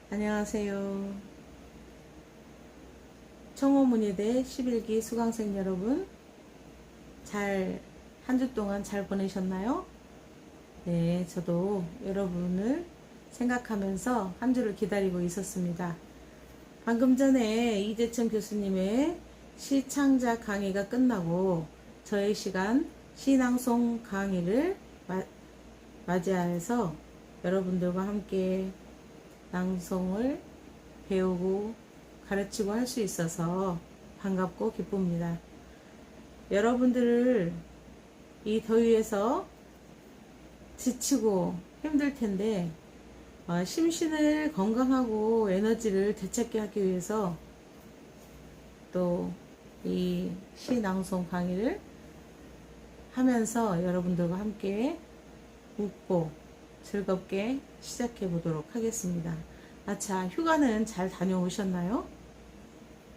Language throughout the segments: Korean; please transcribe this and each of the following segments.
안녕하세요. 청호문예대 11기 수강생 여러분, 한 주 동안 잘 보내셨나요? 네, 저도 여러분을 생각하면서 한 주를 기다리고 있었습니다. 방금 전에 이재천 교수님의 시창작 강의가 끝나고 저의 시간 시낭송 강의를 맞이하여서 여러분들과 함께 낭송을 배우고 가르치고 할 수 있어서 반갑고 기쁩니다. 여러분들을 이 더위에서 지치고 힘들 텐데 심신을 건강하고 에너지를 되찾게 하기 위해서 또 이 시낭송 강의를 하면서 여러분들과 함께 웃고 즐겁게 시작해 보도록 하겠습니다. 자, 휴가는 잘 다녀오셨나요?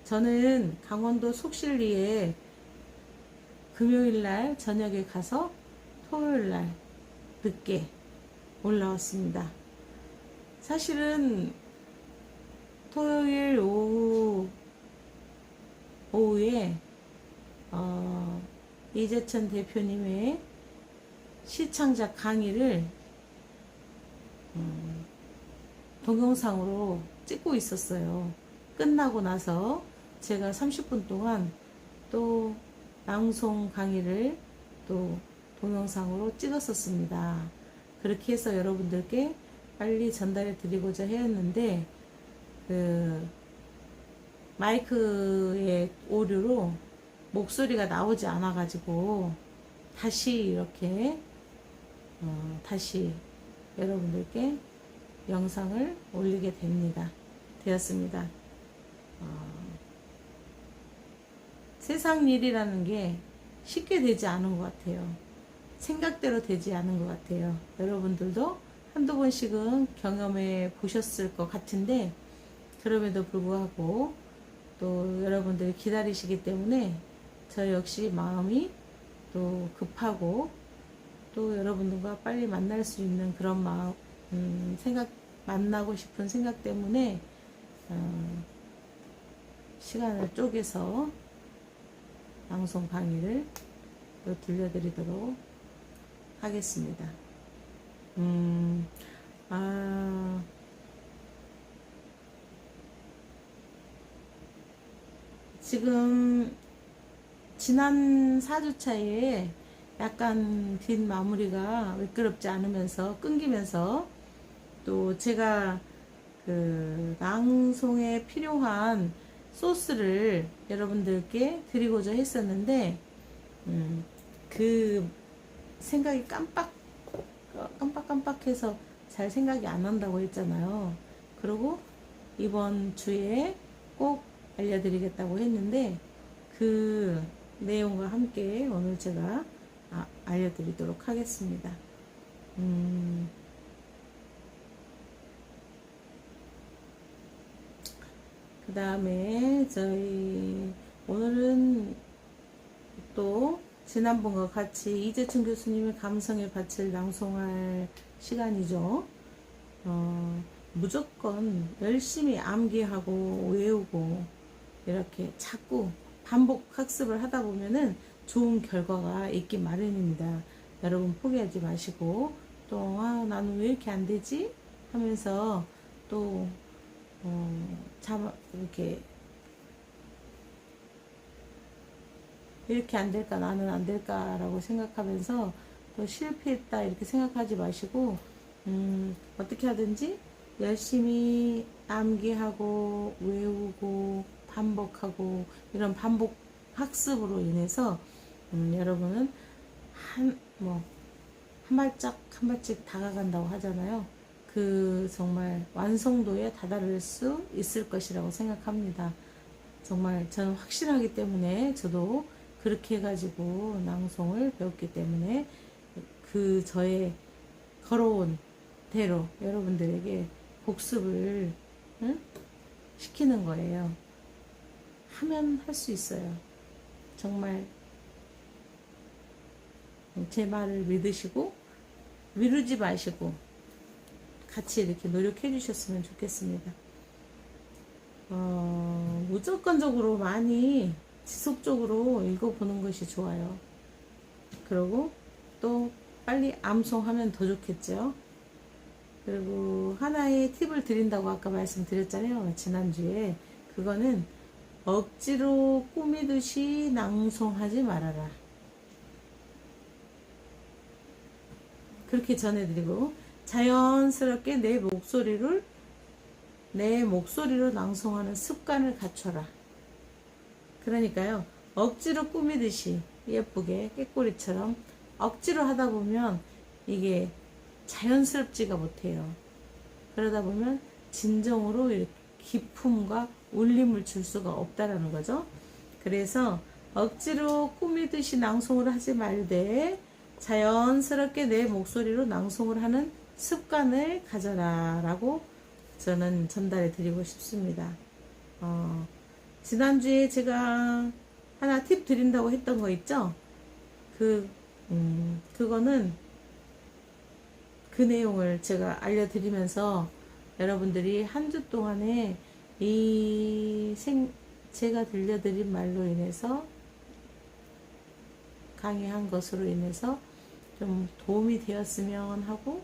저는 강원도 속실리에 금요일날 저녁에 가서 토요일날 늦게 올라왔습니다. 사실은 토요일 오후에 이재천 대표님의 시창작 강의를 동영상으로 찍고 있었어요. 끝나고 나서 제가 30분 동안 또 낭송 강의를 또 동영상으로 찍었었습니다. 그렇게 해서 여러분들께 빨리 전달해 드리고자 했는데 마이크의 오류로 목소리가 나오지 않아 가지고 다시 이렇게 다시 여러분들께 영상을 올리게 되었습니다. 세상 일이라는 게 쉽게 되지 않은 것 같아요. 생각대로 되지 않은 것 같아요. 여러분들도 한두 번씩은 경험해 보셨을 것 같은데, 그럼에도 불구하고 또 여러분들이 기다리시기 때문에 저 역시 마음이 또 급하고 또 여러분들과 빨리 만날 수 있는 그런 마음, 만나고 싶은 생각 때문에 시간을 쪼개서 방송 강의를 또 들려드리도록 하겠습니다. 지금 지난 4주차에 약간 뒷마무리가 매끄럽지 않으면서 끊기면서 또 제가 그 낭송에 필요한 소스를 여러분들께 드리고자 했었는데 그 생각이 깜빡해서 잘 생각이 안 난다고 했잖아요. 그리고 이번 주에 꼭 알려드리겠다고 했는데 그 내용과 함께 오늘 제가 알려드리도록 하겠습니다. 그 다음에 오늘은 또 지난번과 같이 이재춘 교수님의 감성의 밭을 낭송할 시간이죠. 무조건 열심히 암기하고 외우고 이렇게 자꾸 반복 학습을 하다 보면은 좋은 결과가 있기 마련입니다. 여러분 포기하지 마시고 또 나는 왜 이렇게 안 되지? 하면서 또 이렇게 안 될까, 나는 안 될까라고 생각하면서 또 실패했다 이렇게 생각하지 마시고 어떻게 하든지 열심히 암기하고 외우고 반복하고 이런 반복 학습으로 인해서 여러분은 한 발짝 한 발짝 다가간다고 하잖아요. 그 정말 완성도에 다다를 수 있을 것이라고 생각합니다. 정말 저는 확실하기 때문에 저도 그렇게 해가지고 낭송을 배웠기 때문에 그 저의 걸어온 대로 여러분들에게 복습을 시키는 거예요. 하면 할 수 있어요. 정말 제 말을 믿으시고 미루지 마시고 같이 이렇게 노력해 주셨으면 좋겠습니다. 무조건적으로 많이 지속적으로 읽어보는 것이 좋아요. 그리고 또 빨리 암송하면 더 좋겠죠. 그리고 하나의 팁을 드린다고 아까 말씀드렸잖아요. 지난주에. 그거는 억지로 꾸미듯이 낭송하지 말아라. 그렇게 전해드리고 자연스럽게 내 목소리로 낭송하는 습관을 갖춰라. 그러니까요. 억지로 꾸미듯이 예쁘게 깨꼬리처럼 억지로 하다 보면 이게 자연스럽지가 못해요. 그러다 보면 진정으로 기품과 울림을 줄 수가 없다라는 거죠. 그래서 억지로 꾸미듯이 낭송을 하지 말되 자연스럽게 내 목소리로 낭송을 하는 습관을 가져라 라고 저는 전달해 드리고 싶습니다. 지난주에 제가 하나 팁 드린다고 했던 거 있죠? 그거는 그 내용을 제가 알려드리면서 여러분들이 한 주 동안에 제가 들려드린 말로 인해서 강의한 것으로 인해서 좀 도움이 되었으면 하고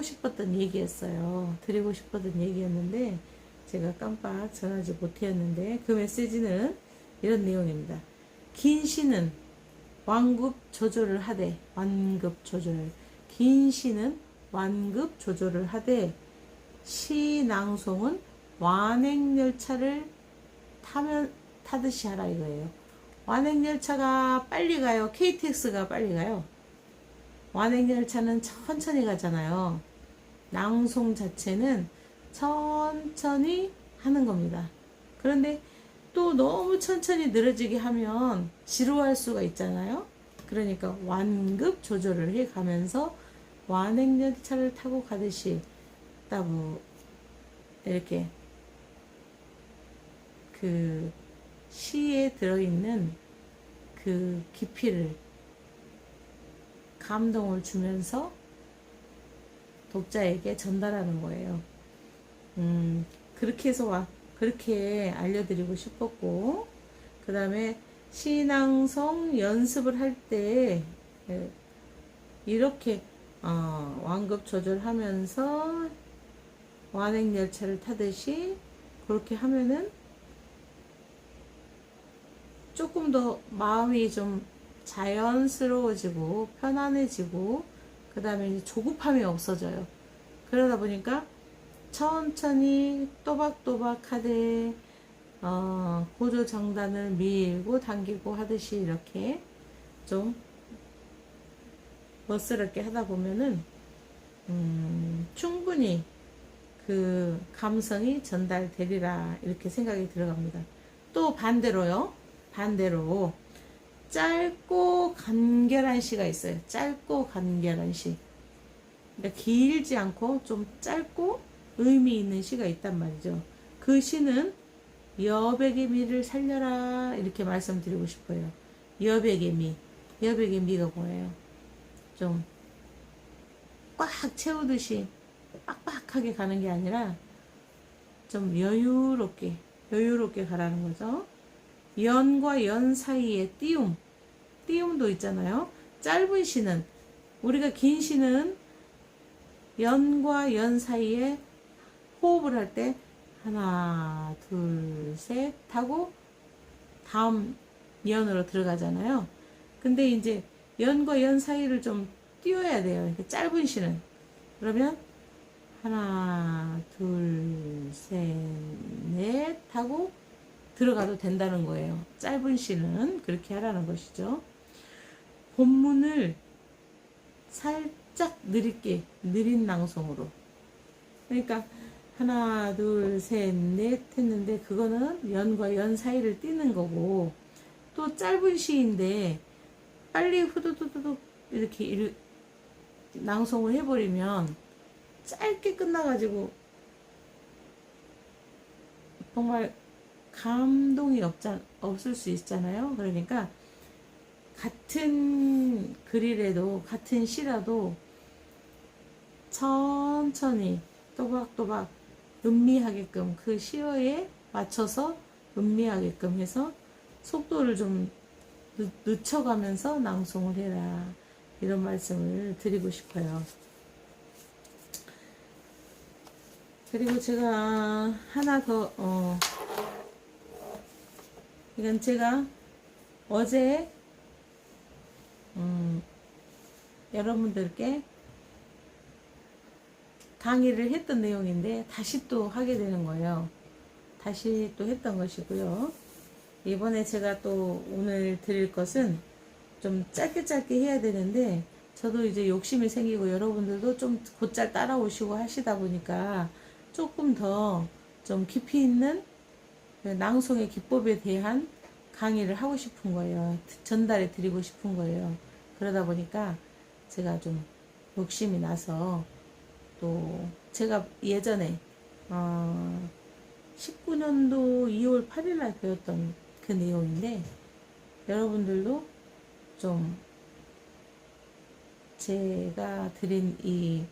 싶었던 얘기였어요. 드리고 싶었던 얘기였는데 제가 깜빡 전하지 못했는데 그 메시지는 이런 내용입니다. 긴 시는 완급 조절을 하되 긴 시는 완급 조절을 하되 시 낭송은 완행열차를 타듯이 하라 이거예요. 완행열차가 빨리 가요? KTX가 빨리 가요? 완행열차는 천천히 가잖아요. 낭송 자체는 천천히 하는 겁니다. 그런데 또 너무 천천히 늘어지게 하면 지루할 수가 있잖아요. 그러니까 완급 조절을 해 가면서 완행열차를 타고 가듯이 따부 이렇게 그 시에 들어있는 그 깊이를 감동을 주면서 독자에게 전달하는 거예요. 그렇게 알려드리고 싶었고, 그 다음에 시낭송 연습을 할 때 이렇게 완급 조절하면서 완행열차를 타듯이 그렇게 하면은 조금 더 마음이 좀 자연스러워지고 편안해지고 그 다음에 조급함이 없어져요. 그러다 보니까 천천히 또박또박 하되 고조장단을 밀고 당기고 하듯이 이렇게 좀 멋스럽게 하다 보면은 충분히 그 감성이 전달되리라 이렇게 생각이 들어갑니다. 또 반대로 짧고 간결한 시가 있어요. 짧고 간결한 시. 그러니까 길지 않고 좀 짧고 의미 있는 시가 있단 말이죠. 그 시는 여백의 미를 살려라 이렇게 말씀드리고 싶어요. 여백의 미가 뭐예요? 좀 꽉 채우듯이 빡빡하게 가는 게 아니라 좀 여유롭게 가라는 거죠. 연과 연 사이에 띄움도 있잖아요. 짧은 시는 우리가 긴 시는 연과 연 사이에 호흡을 할 때 하나 둘 셋 하고 다음 연으로 들어가잖아요. 근데 이제 연과 연 사이를 좀 띄워야 돼요. 이렇게 짧은 시는. 그러면 하나 둘 셋 넷 하고 들어가도 된다는 거예요. 짧은 시는 그렇게 하라는 것이죠. 본문을 살짝 느린 낭송으로. 그러니까 하나 둘 셋 넷 했는데 그거는 연과 연 사이를 띄는 거고, 또 짧은 시인데 빨리 후두두두둑 이렇게 낭송을 해버리면 짧게 끝나가지고 정말 감동이 없을 수 있잖아요. 그러니까 같은 글이라도 같은 시라도 천천히 또박또박 음미하게끔 그 시어에 맞춰서 음미하게끔 해서 속도를 좀 늦춰가면서 낭송을 해라. 이런 말씀을 드리고 싶어요. 그리고 제가 하나 더, 이건 제가 어제, 여러분들께 강의를 했던 내용인데, 다시 또 하게 되는 거예요. 다시 또 했던 것이고요. 이번에 제가 또 오늘 드릴 것은 좀 짧게 해야 되는데, 저도 이제 욕심이 생기고 여러분들도 좀 곧잘 따라오시고 하시다 보니까 조금 더 좀 깊이 있는 낭송의 기법에 대한 강의를 하고 싶은 거예요. 전달해 드리고 싶은 거예요. 그러다 보니까 제가 좀 욕심이 나서 또 제가 예전에 19년도 2월 8일 날 배웠던 그 내용인데 여러분들도 좀 제가 드린 이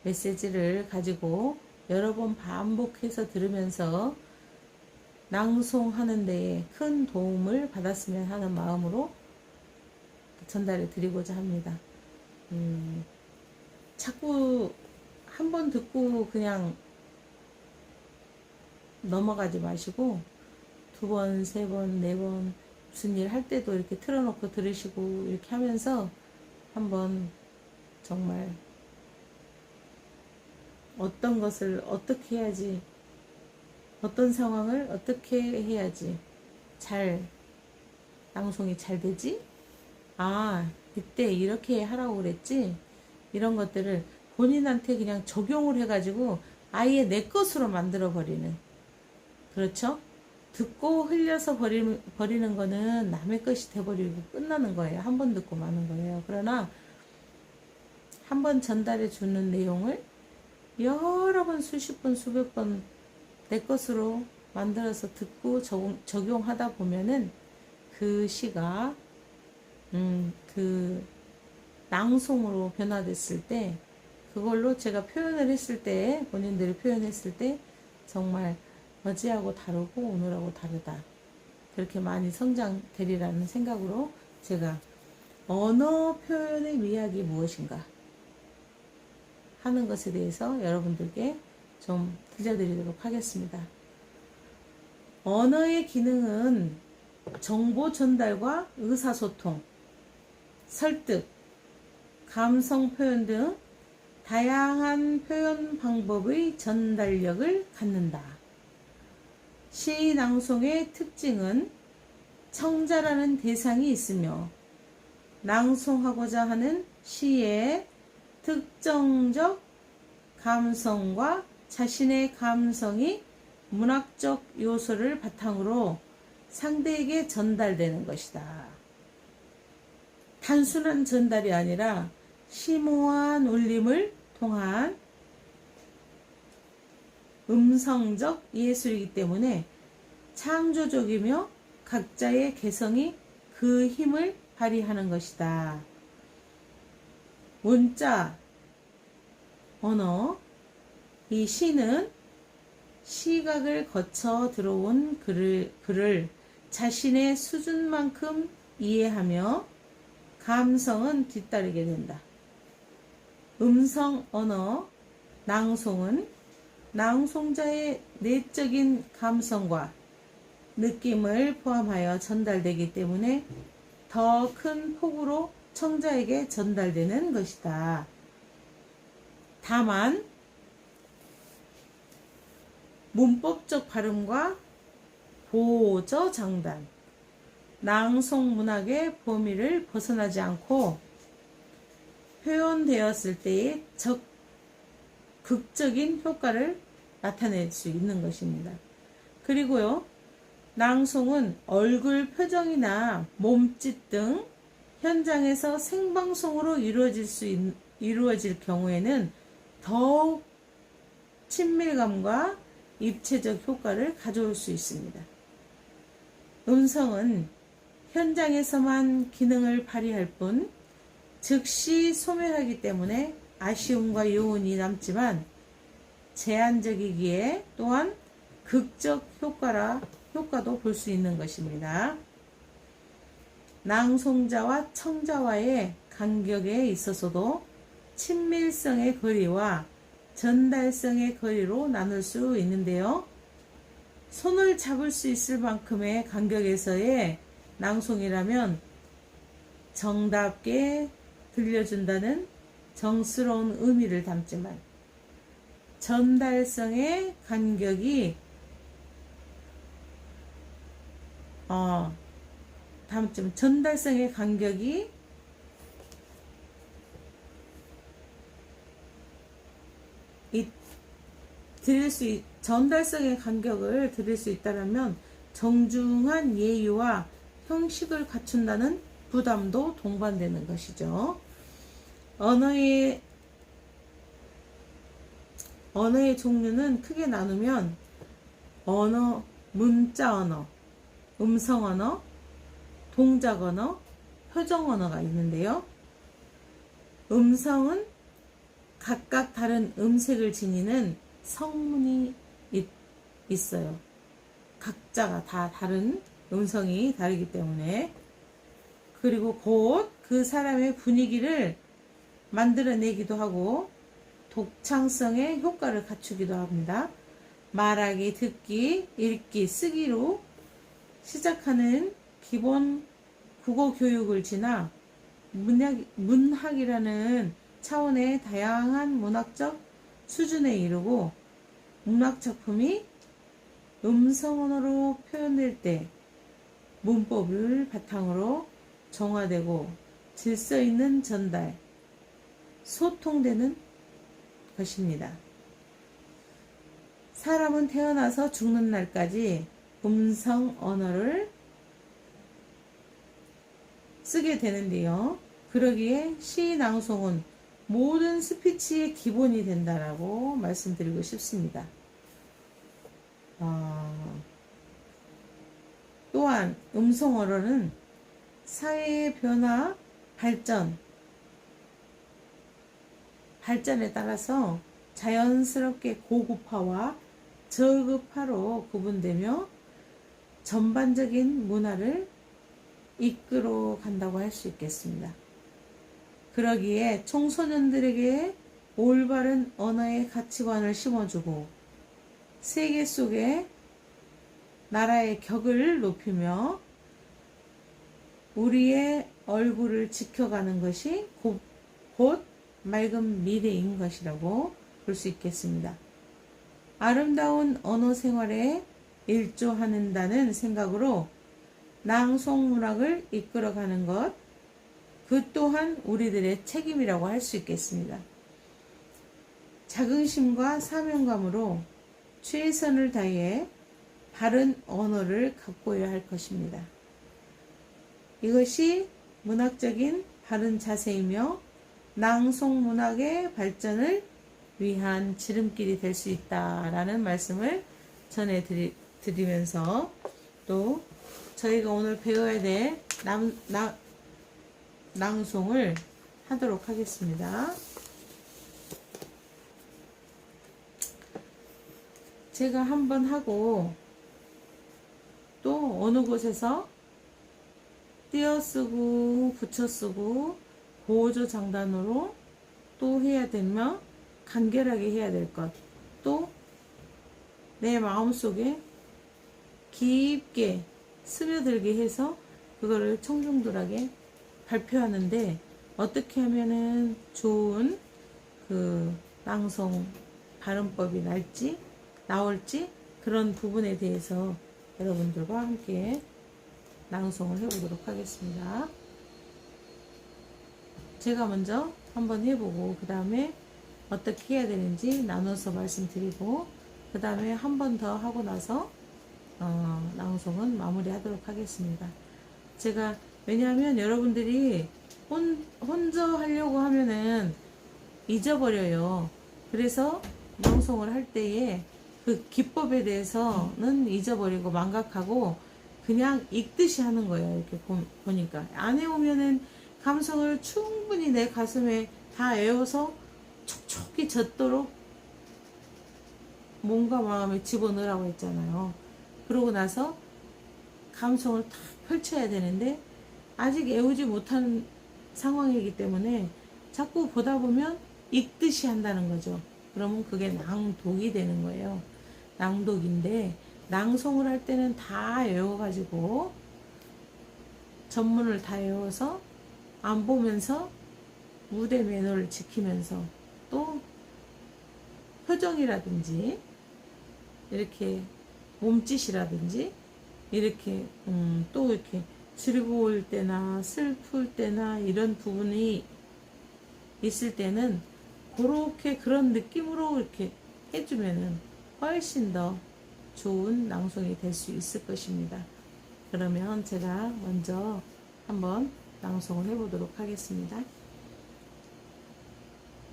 메시지를 가지고 여러 번 반복해서 들으면서 낭송하는 데에 큰 도움을 받았으면 하는 마음으로 전달해 드리고자 합니다. 자꾸 한 번 듣고 그냥 넘어가지 마시고 두 번, 세 번, 네 번 무슨 일 할 때도 이렇게 틀어놓고 들으시고 이렇게 하면서 한번 정말 어떤 것을 어떻게 해야지, 어떤 상황을 어떻게 해야지 잘 낭송이 잘 되지? 아, 이때 이렇게 하라고 그랬지? 이런 것들을 본인한테 그냥 적용을 해가지고 아예 내 것으로 만들어 버리는, 그렇죠? 듣고 흘려서 버리는 거는 남의 것이 돼버리고 끝나는 거예요. 한 번 듣고 마는 거예요. 그러나 한 번 전달해 주는 내용을 여러 번, 수십 번, 수백 번 내 것으로 만들어서 듣고 적용하다 보면은 그 시가 그 낭송으로 변화됐을 때, 그걸로 제가 표현을 했을 때, 본인들이 표현했을 때 정말 어제하고 다르고 오늘하고 다르다, 그렇게 많이 성장되리라는 생각으로 제가 언어 표현의 미학이 무엇인가 하는 것에 대해서 여러분들께 좀 들려드리도록 하겠습니다. 언어의 기능은 정보 전달과 의사소통, 설득, 감성 표현 등 다양한 표현 방법의 전달력을 갖는다. 시 낭송의 특징은 청자라는 대상이 있으며 낭송하고자 하는 시의 특정적 감성과 자신의 감성이 문학적 요소를 바탕으로 상대에게 전달되는 것이다. 단순한 전달이 아니라 심오한 울림을 통한 음성적 예술이기 때문에 창조적이며 각자의 개성이 그 힘을 발휘하는 것이다. 문자, 언어, 이 시는 시각을 거쳐 들어온 글을 자신의 수준만큼 이해하며 감성은 뒤따르게 된다. 음성 언어, 낭송은 낭송자의 내적인 감성과 느낌을 포함하여 전달되기 때문에 더 큰 폭으로 청자에게 전달되는 것이다. 다만 문법적 발음과 보저 장단, 낭송 문학의 범위를 벗어나지 않고 표현되었을 때의 극적인 효과를 나타낼 수 있는 것입니다. 그리고요, 낭송은 얼굴 표정이나 몸짓 등 현장에서 생방송으로 이루어질 경우에는 더욱 친밀감과 입체적 효과를 가져올 수 있습니다. 음성은 현장에서만 기능을 발휘할 뿐 즉시 소멸하기 때문에 아쉬움과 여운이 남지만 제한적이기에 또한 극적 효과도 볼 수 있는 것입니다. 낭송자와 청자와의 간격에 있어서도 친밀성의 거리와 전달성의 거리로 나눌 수 있는데요. 손을 잡을 수 있을 만큼의 간격에서의 낭송이라면 정답게 들려준다는 정스러운 의미를 담지만 전달성의 간격이 전달성의 간격이 전달성의 간격을 드릴 수 있다면 정중한 예의와 형식을 갖춘다는 부담도 동반되는 것이죠. 언어의 종류는 크게 나누면 문자 언어, 음성 언어, 동작 언어, 표정 언어가 있는데요. 음성은 각각 다른 음색을 지니는 성문이 있어요. 각자가 다 다른 음성이 다르기 때문에. 그리고 곧 그 사람의 분위기를 만들어내기도 하고 독창성의 효과를 갖추기도 합니다. 말하기, 듣기, 읽기, 쓰기로 시작하는 기본 국어 교육을 지나 문학이라는 차원의 다양한 문학적 수준에 이르고 문학작품이 음성 언어로 표현될 때 문법을 바탕으로 정화되고 질서 있는 전달, 소통되는 것입니다. 사람은 태어나서 죽는 날까지 음성 언어를 쓰게 되는데요. 그러기에 시 낭송은 모든 스피치의 기본이 된다라고 말씀드리고 싶습니다. 또한 음성 언어는 사회의 변화, 발전에 따라서 자연스럽게 고급화와 저급화로 구분되며 전반적인 문화를 이끌어 간다고 할 수 있겠습니다. 그러기에 청소년들에게 올바른 언어의 가치관을 심어주고 세계 속에 나라의 격을 높이며 우리의 얼굴을 지켜가는 것이 곧 맑은 미래인 것이라고 볼 수 있겠습니다. 아름다운 언어 생활에 일조한다는 생각으로 낭송 문학을 이끌어가는 것, 그 또한 우리들의 책임이라고 할 수 있겠습니다. 자긍심과 사명감으로 최선을 다해 바른 언어를 가꿔야 할 것입니다. 이것이 문학적인 바른 자세이며 낭송 문학의 발전을 위한 지름길이 될 수 있다라는 말씀을 전해드리면서 또 저희가 오늘 배워야 될 낭송을 하도록 하겠습니다. 제가 한번 하고 또 어느 곳에서 띄어쓰고 붙여쓰고 보조 장단으로 또 해야 되며 간결하게 해야 될 것, 또 내 마음속에 깊게 스며들게 해서 그거를 청중들에게 발표하는데 어떻게 하면은 좋은 그 낭송 발음법이 나올지 그런 부분에 대해서 여러분들과 함께 낭송을 해보도록 하겠습니다. 제가 먼저 한번 해보고 그 다음에 어떻게 해야 되는지 나눠서 말씀드리고 그 다음에 한 번 더 하고 나서 낭송은 마무리하도록 하겠습니다. 제가 왜냐하면 여러분들이 혼자 하려고 하면은 잊어버려요. 그래서 낭송을 할 때에 그 기법에 대해서는 잊어버리고 망각하고 그냥 읽듯이 하는 거예요. 이렇게 보니까 안 해오면은 감성을 충분히 내 가슴에 다 애워서 촉촉히 젖도록 몸과 마음에 집어넣으라고 했잖아요. 그러고 나서 감성을 탁 펼쳐야 되는데 아직 애우지 못한 상황이기 때문에 자꾸 보다 보면 읽듯이 한다는 거죠. 그러면 그게 낭독이 되는 거예요. 낭독인데 낭송을 할 때는 다 외워가지고 전문을 다 외워서 안 보면서 무대 매너를 지키면서 또 표정이라든지 이렇게 몸짓이라든지 이렇게 또 이렇게 즐거울 때나 슬플 때나 이런 부분이 있을 때는 그렇게 그런 느낌으로 이렇게 해주면은 훨씬 더 좋은 낭송이 될 수 있을 것입니다. 그러면 제가 먼저 한번 낭송을 해보도록 하겠습니다.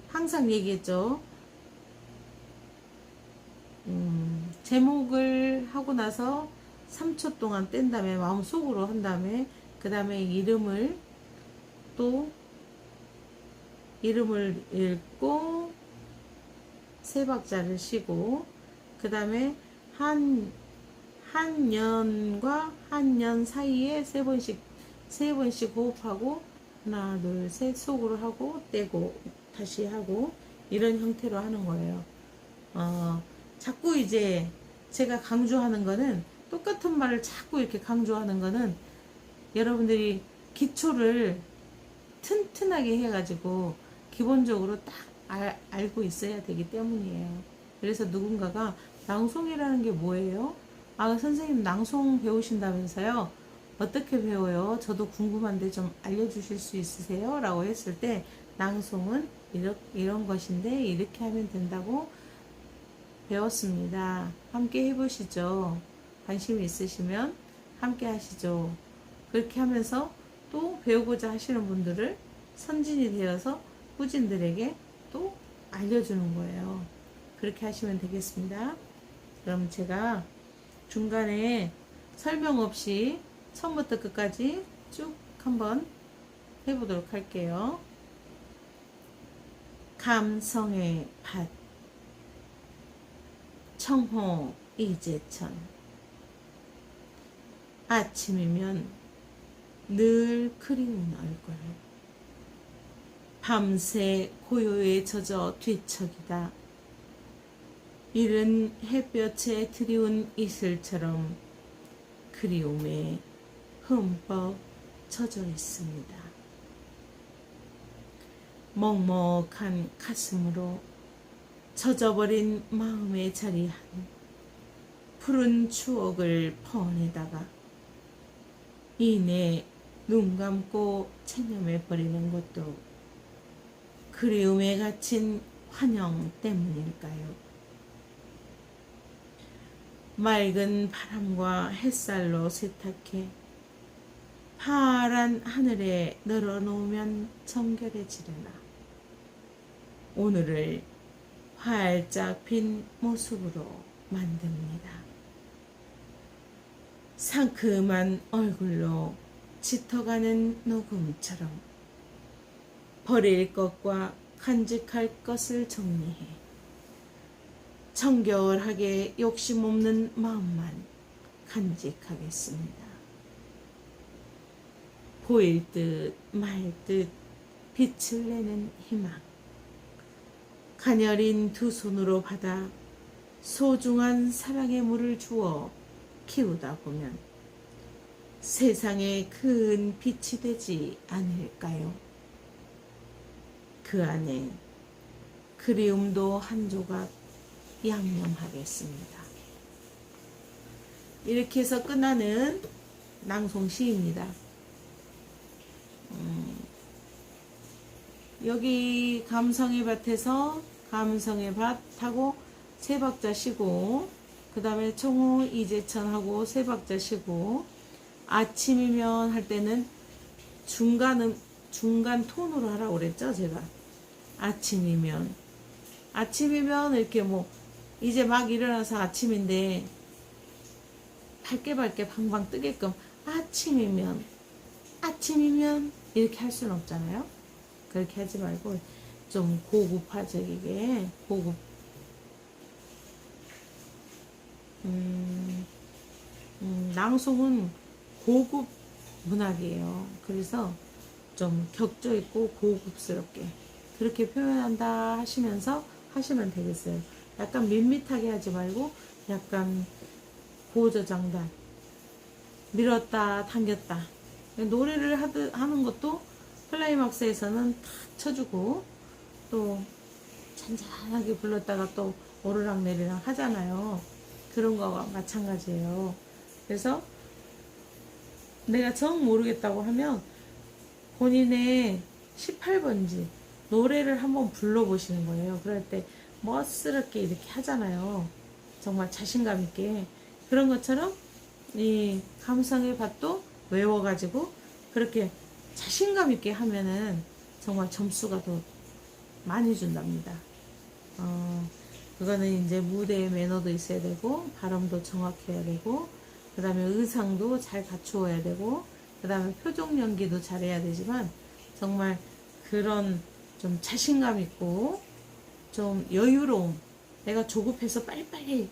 항상 얘기했죠. 제목을 하고 나서 3초 동안 뗀 다음에 마음속으로 한 다음에 그 다음에 이름을 읽고 세 박자를 쉬고 그 다음에 한 년과 한 년 사이에 세 번씩 호흡하고 하나 둘 셋 속으로 하고 떼고 다시 하고 이런 형태로 하는 거예요. 자꾸 이제 제가 강조하는 거는 똑같은 말을 자꾸 이렇게 강조하는 거는 여러분들이 기초를 튼튼하게 해가지고 기본적으로 딱 알고 있어야 되기 때문이에요. 그래서 누군가가 낭송이라는 게 뭐예요? 선생님 낭송 배우신다면서요? 어떻게 배워요? 저도 궁금한데 좀 알려주실 수 있으세요? 라고 했을 때 낭송은 이런 것인데 이렇게 하면 된다고 배웠습니다. 함께 해보시죠. 관심이 있으시면 함께 하시죠. 그렇게 하면서 또 배우고자 하시는 분들을 선진이 되어서 후진들에게 또 알려주는 거예요. 그렇게 하시면 되겠습니다. 그럼 제가 중간에 설명 없이 처음부터 끝까지 쭉 한번 해보도록 할게요. 감성의 밭 청호 이재천 아침이면 늘 그리운 얼굴 밤새 고요에 젖어 뒤척이다 이른 햇볕에 드리운 이슬처럼 그리움에 흠뻑 젖어 있습니다. 먹먹한 가슴으로 젖어버린 마음에 자리한 푸른 추억을 퍼내다가 이내 눈 감고 체념해버리는 것도 그리움에 갇힌 환영 때문일까요? 맑은 바람과 햇살로 세탁해 파란 하늘에 널어놓으면 정결해지려나 오늘을 활짝 핀 모습으로 만듭니다. 상큼한 얼굴로 짙어가는 녹음처럼 버릴 것과 간직할 것을 정리해 정결하게 욕심 없는 마음만 간직하겠습니다. 보일 듯 말 듯 빛을 내는 희망 가녀린 두 손으로 받아 소중한 사랑의 물을 주어 키우다 보면 세상에 큰 빛이 되지 않을까요? 그 안에 그리움도 한 조각 양념하겠습니다. 이렇게 해서 끝나는 낭송시입니다. 여기 감성의 밭에서 감성의 밭하고 세 박자 쉬고 그 다음에 청호 이재천하고 세 박자 쉬고 아침이면 할 때는 중간 톤으로 하라고 그랬죠 제가. 아침이면 이렇게 뭐 이제 막 일어나서 아침인데 밝게 방방 뜨게끔 아침이면 이렇게 할 수는 없잖아요. 그렇게 하지 말고 좀 고급화적이게 고급 낭송은 고급 문학이에요. 그래서 좀 격조 있고 고급스럽게 그렇게 표현한다 하시면서 하시면 되겠어요. 약간 밋밋하게 하지 말고 약간 고저장단 밀었다 당겼다 노래를 하는 것도 클라이막스에서는 탁 쳐주고 또 잔잔하게 불렀다가 또 오르락 내리락 하잖아요. 그런 거와 마찬가지예요. 그래서 내가 정 모르겠다고 하면 본인의 18번지 노래를 한번 불러보시는 거예요. 그럴 때 멋스럽게 이렇게 하잖아요. 정말 자신감 있게. 그런 것처럼 이 감성의 밭도 외워가지고 그렇게 자신감 있게 하면은 정말 점수가 더 많이 준답니다. 그거는 이제 무대의 매너도 있어야 되고 발음도 정확해야 되고 그 다음에 의상도 잘 갖추어야 되고 그 다음에 표정 연기도 잘해야 되지만 정말 그런 좀 자신감 있고 좀 여유로움 내가 조급해서 빨리빨리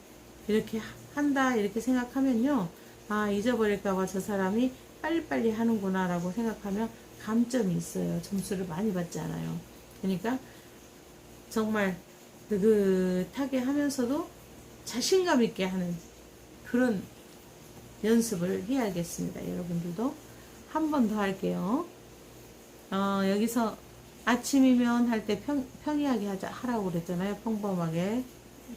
이렇게 한다 이렇게 생각하면요 아 잊어버릴까봐 저 사람이 빨리빨리 하는구나 라고 생각하면 감점이 있어요. 점수를 많이 받지 않아요. 그러니까 정말 느긋하게 하면서도 자신감 있게 하는 그런 연습을 해야겠습니다. 여러분들도 한 번 더 할게요. 여기서 아침이면 할 때 평이하게 하라고 그랬잖아요. 평범하게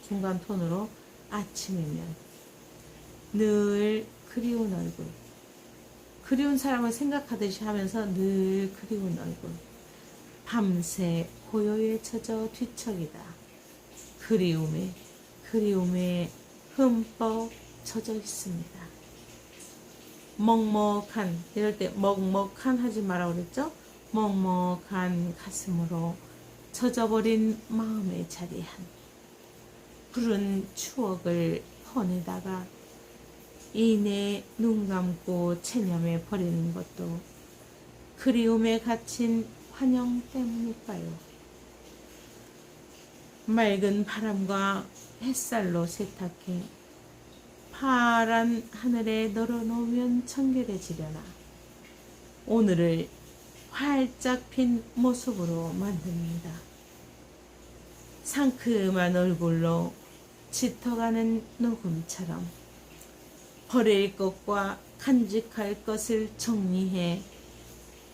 중간 톤으로 아침이면 늘 그리운 얼굴 그리운 사람을 생각하듯이 하면서 늘 그리운 얼굴 밤새 고요에 젖어 뒤척이다 그리움에 흠뻑 젖어 있습니다. 먹먹한 이럴 때 먹먹한 하지 마라 그랬죠. 먹먹한 가슴으로 젖어버린 마음의 자리한 푸른 추억을 퍼내다가 이내 눈 감고 체념해 버리는 것도 그리움에 갇힌 환영 때문일까요? 맑은 바람과 햇살로 세탁해 파란 하늘에 널어놓으면 청결해지려나 오늘을 활짝 핀 모습으로 만듭니다. 상큼한 얼굴로 짙어가는 녹음처럼 버릴 것과 간직할 것을 정리해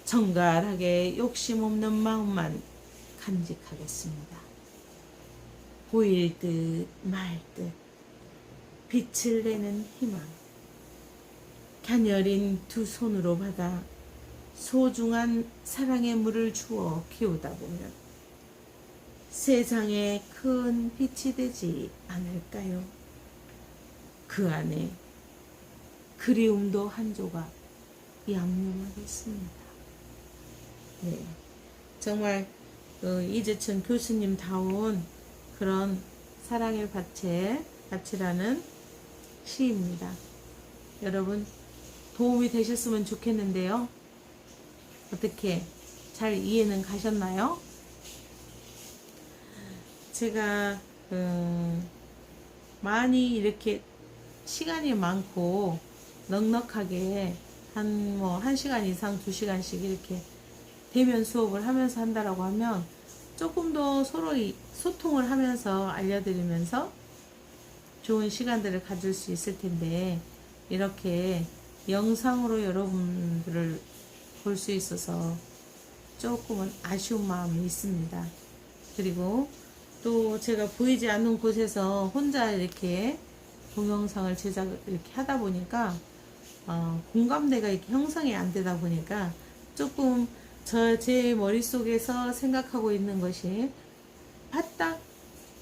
정갈하게 욕심 없는 마음만 간직하겠습니다. 보일 듯 말 듯 빛을 내는 희망 갸녀린 두 손으로 받아 소중한 사랑의 물을 주어 키우다 보면 세상에 큰 빛이 되지 않을까요? 그 안에 그리움도 한 조각 양념하겠습니다. 네, 정말 이재천 교수님 다운 그런 사랑의 밭이라는 시입니다. 여러분 도움이 되셨으면 좋겠는데요. 어떻게 잘 이해는 가셨나요? 제가 많이 이렇게 시간이 많고 넉넉하게 한 1시간 이상 2시간씩 이렇게 대면 수업을 하면서 한다라고 하면 조금 더 서로 소통을 하면서 알려드리면서 좋은 시간들을 가질 수 있을 텐데 이렇게 영상으로 여러분들을 볼 수 있어서 조금은 아쉬운 마음이 있습니다. 그리고 또 제가 보이지 않는 곳에서 혼자 이렇게 동영상을 제작을 이렇게 하다 보니까 공감대가 이렇게 형성이 안 되다 보니까 조금 제 머릿속에서 생각하고 있는 것이 바짝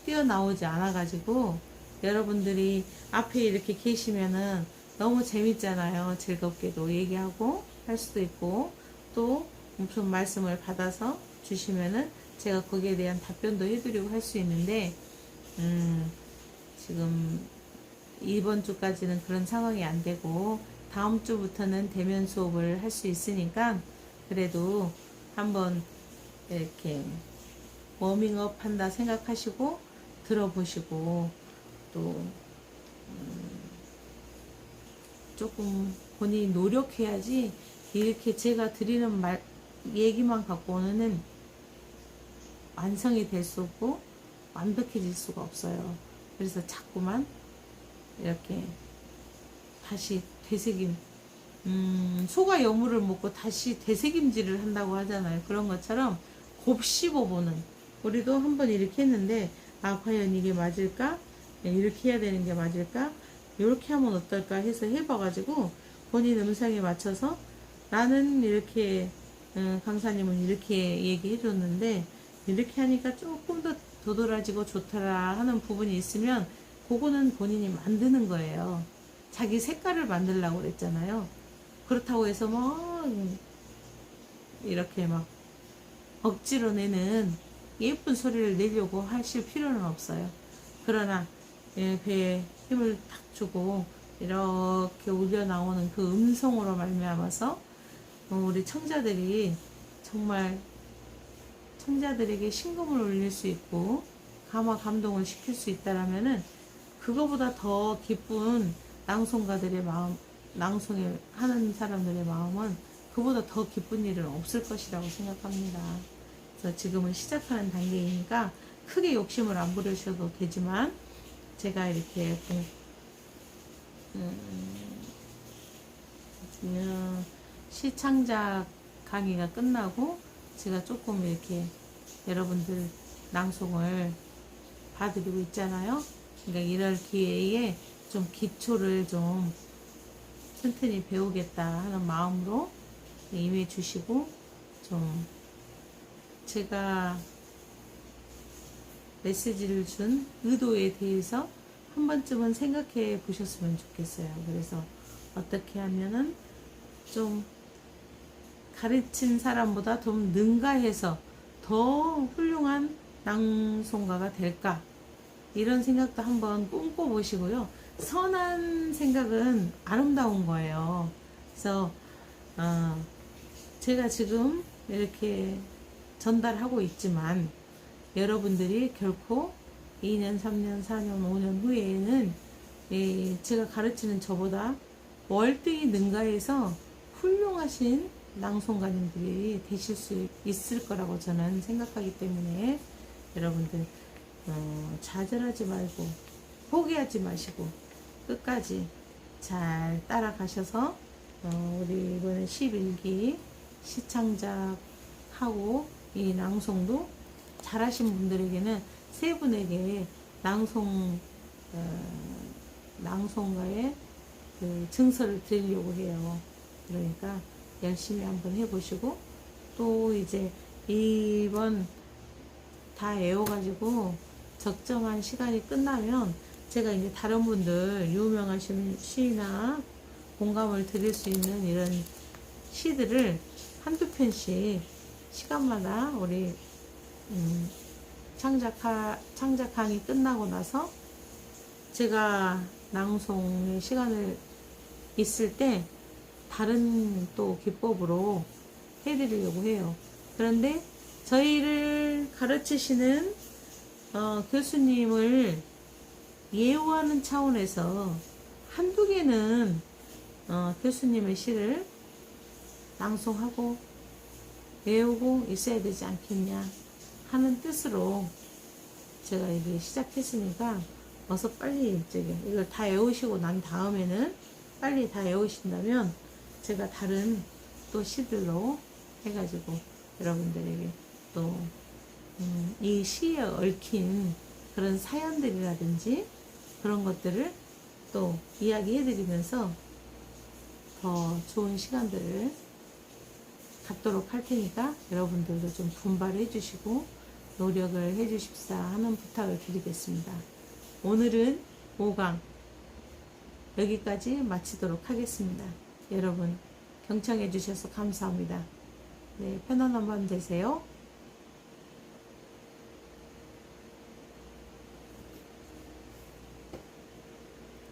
뛰어나오지 않아 가지고 여러분들이 앞에 이렇게 계시면은 너무 재밌잖아요. 즐겁게도 얘기하고 할 수도 있고 또 무슨 말씀을 받아서 주시면은 제가 거기에 대한 답변도 해드리고 할 수 있는데 지금 이번 주까지는 그런 상황이 안 되고 다음 주부터는 대면 수업을 할 수 있으니까 그래도 한번 이렇게 워밍업 한다 생각하시고 들어보시고 또 조금 본인이 노력해야지 이렇게 제가 드리는 말 얘기만 갖고는 완성이 될 수 없고 완벽해질 수가 없어요. 그래서 자꾸만 이렇게 다시 되새김 소가 여물을 먹고 다시 되새김질을 한다고 하잖아요. 그런 것처럼 곱씹어보는, 우리도 한번 이렇게 했는데 아 과연 이게 맞을까? 이렇게 해야 되는 게 맞을까? 이렇게 하면 어떨까 해서 해봐가지고 본인 음성에 맞춰서 나는 이렇게 강사님은 이렇게 얘기해 줬는데 이렇게 하니까 조금 더 도드라지고 좋더라 하는 부분이 있으면 그거는 본인이 만드는 거예요. 자기 색깔을 만들려고 그랬잖아요. 그렇다고 해서 막 이렇게 막 억지로 내는 예쁜 소리를 내려고 하실 필요는 없어요. 그러나 배에 힘을 탁 주고 이렇게 울려 나오는 그 음성으로 말미암아서 우리 청자들이 정말 청자들에게 심금을 울릴 수 있고 감화 감동을 시킬 수 있다라면은 그거보다 더 기쁜 낭송가들의 마음, 낭송을 하는 사람들의 마음은 그보다 더 기쁜 일은 없을 것이라고 생각합니다. 그래서 지금은 시작하는 단계이니까 크게 욕심을 안 부리셔도 되지만 제가 이렇게 시창작 강의가 끝나고 제가 조금 이렇게 여러분들 낭송을 봐드리고 있잖아요. 그러니까 이럴 기회에 좀 기초를 좀 튼튼히 배우겠다 하는 마음으로 임해 주시고 좀 제가 메시지를 준 의도에 대해서 한 번쯤은 생각해 보셨으면 좋겠어요. 그래서 어떻게 하면은 좀 가르친 사람보다 좀 능가해서 더 훌륭한 낭송가가 될까 이런 생각도 한번 꿈꿔보시고요. 선한 생각은 아름다운 거예요. 그래서 제가 지금 이렇게 전달하고 있지만 여러분들이 결코 2년, 3년, 4년, 5년 후에는 제가 가르치는 저보다 월등히 능가해서 훌륭하신 낭송가님들이 되실 수 있을 거라고 저는 생각하기 때문에 여러분들 좌절하지 말고 포기하지 마시고 끝까지 잘 따라가셔서 우리 이번에 11기 시창작하고 이 낭송도 잘하신 분들에게는 세 분에게 낭송가의 그 증서를 드리려고 해요. 그러니까 열심히 한번 해보시고 또 이제 이번 다 외워가지고 적정한 시간이 끝나면 제가 이제 다른 분들 유명하신 시나 공감을 드릴 수 있는 이런 시들을 한두 편씩 시간마다 우리 창작 강의 끝나고 나서 제가 낭송의 시간을 있을 때 다른 또 기법으로 해드리려고 해요. 그런데 저희를 가르치시는 교수님을 예우하는 차원에서 한두 개는 교수님의 시를 낭송하고 외우고 있어야 되지 않겠냐 하는 뜻으로 제가 이게 시작했으니까 어서 빨리 이걸 다 외우시고 난 다음에는 빨리 다 외우신다면 제가 다른 또 시들로 해가지고 여러분들에게 또 이 시에 얽힌 그런 사연들이라든지 그런 것들을 또 이야기해 드리면서 더 좋은 시간들을 갖도록 할 테니까 여러분들도 좀 분발해 주시고 노력을 해 주십사 하는 부탁을 드리겠습니다. 오늘은 5강 여기까지 마치도록 하겠습니다. 여러분 경청해 주셔서 감사합니다. 네, 편안한 밤 되세요.